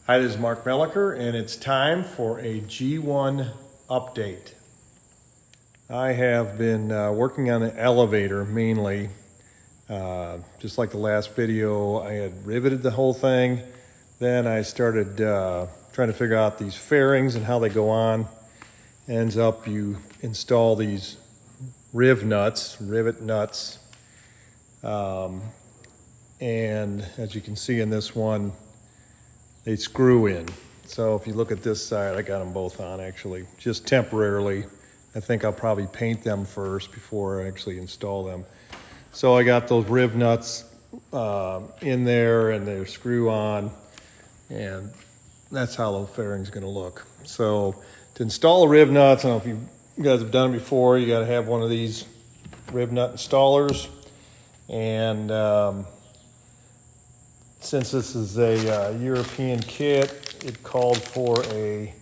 Hi, this is Mark Melliker, and it's time for a G1 update. I have been working on the elevator mainly. Just like the last video, I had riveted the whole thing. Then I started trying to figure out these fairings and how they go on. Ends up you install these rivet nuts. And as you can see in this one, they screw in. So if you look at this side, I got them both on actually, just temporarily. I think I'll probably paint them first before I actually install them. So I got those rivet nuts in there and they're screw on, and that's how the fairing's gonna look. So to install the rivet nuts, I don't know if you guys have done it before, you gotta have one of these rivet nut installers. And since this is a European kit, it called for a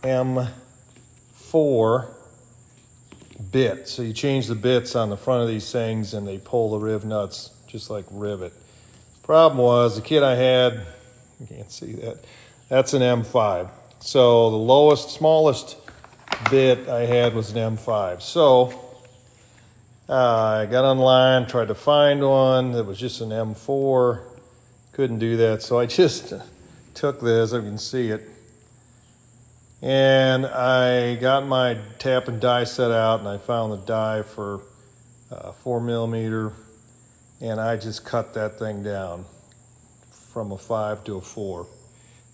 M4 bit. So you change the bits on the front of these things and they pull the rivet nuts just like rivet. Problem was, the kit I had, you can't see that, that's an M5. So the smallest bit I had was an M5. So I got online, tried to find one that was just an M4. Couldn't do that, so I just took this, you can see it, and I got my tap and die set out, and I found the die for 4mm, and I just cut that thing down from a 5 to a 4.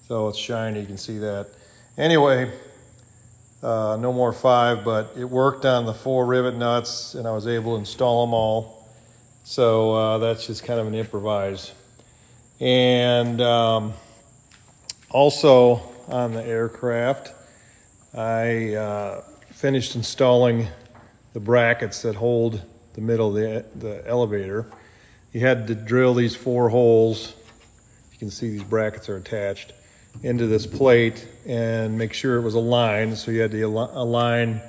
So it's shiny, you can see that. Anyway, no more 5, but it worked on the 4 rivet nuts, and I was able to install them all. So that's just kind of an improvise. And also on the aircraft, I finished installing the brackets that hold the middle of the elevator. You had to drill these 4 holes. You can see these brackets are attached into this plate and make sure it was aligned. So you had to align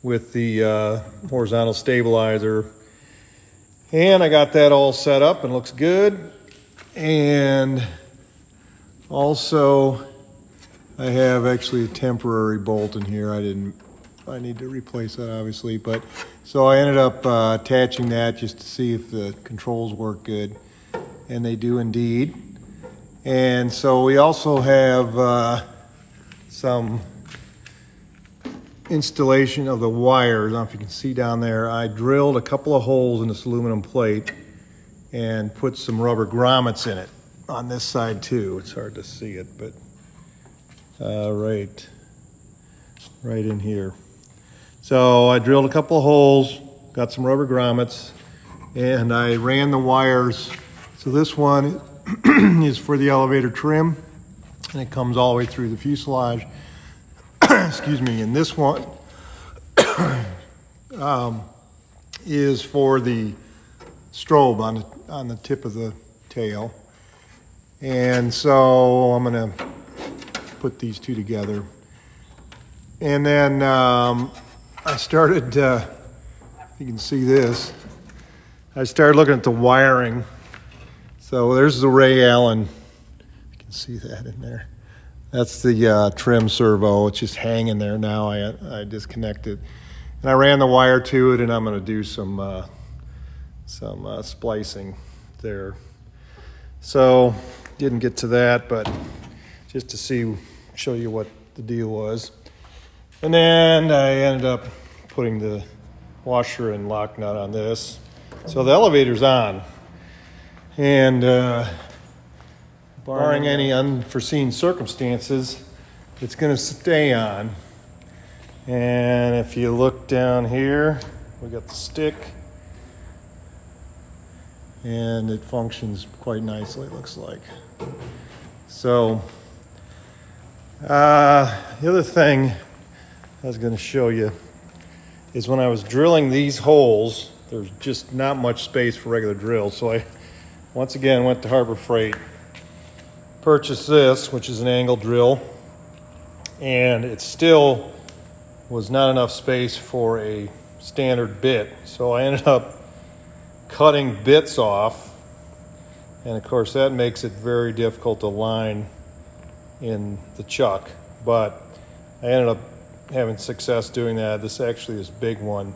with the horizontal stabilizer. And I got that all set up and looks good. And also I have actually a temporary bolt in here. I need to replace that obviously, but so I ended up attaching that just to see if the controls work good, and they do indeed. And so we also have some installation of the wires. I don't know if you can see down there, I drilled a couple of holes in this aluminum plate and put some rubber grommets in it on this side too. It's hard to see it, but right in here. So I drilled a couple of holes, got some rubber grommets, and I ran the wires. So this one is for the elevator trim, and it comes all the way through the fuselage. Excuse me. And this one is for the strobe on the tip of the tail. And so I'm gonna put these two together. And then I started, you can see this, I started looking at the wiring. So there's the Ray Allen, you can see that in there. That's the trim servo, it's just hanging there now. I disconnected. And I ran the wire to it, and I'm gonna do some splicing there. So didn't get to that, but just to show you what the deal was. And then I ended up putting the washer and lock nut on this. So the elevator's on, and barring any unforeseen circumstances, it's going to stay on. And if you look down here, we got the stick, and it functions quite nicely, it looks like. So the other thing I was going to show you is when I was drilling these holes, there's just not much space for regular drills. So I once again went to Harbor Freight, purchased this, which is an angle drill, and it still was not enough space for a standard bit. So I ended up cutting bits off, and of course that makes it very difficult to line in the chuck, but I ended up having success doing that. This big one,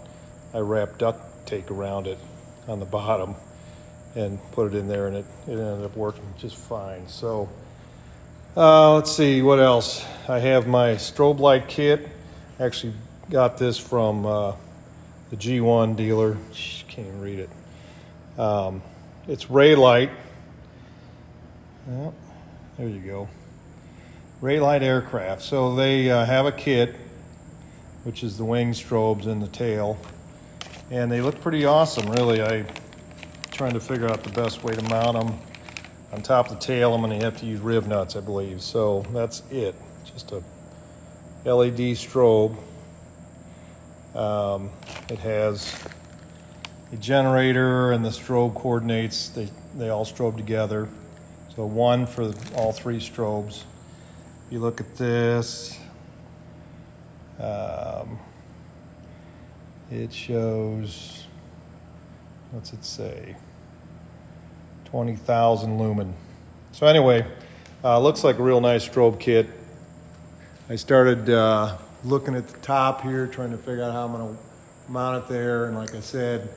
I wrapped duct tape around it on the bottom and put it in there, and it ended up working just fine. So let's see what else. I have my strobe light kit. I actually got this from the G1 dealer. Can't even read it. It's Ray Light. Well, there you go. Ray Light Aircraft. So they have a kit, which is the wing strobes and the tail, and they look pretty awesome, really. I'm trying to figure out the best way to mount them. On top of the tail, I'm going to have to use riv nuts, I believe. So that's it. Just a LED strobe. It has a generator and the strobe coordinates. They all strobe together. So one for all three strobes. If you look at this, it shows, what's it say? 20,000 lumen. So anyway, looks like a real nice strobe kit. I started looking at the top here, trying to figure out how I'm going to mount it there. And like I said,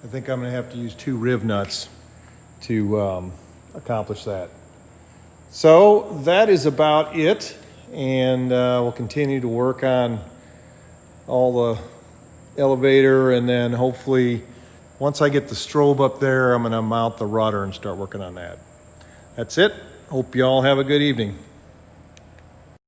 I think I'm going to have to use 2 riv nuts to accomplish that. So that is about it, and we'll continue to work on all the elevator, and then hopefully once I get the strobe up there, I'm going to mount the rudder and start working on that. That's it. Hope you all have a good evening.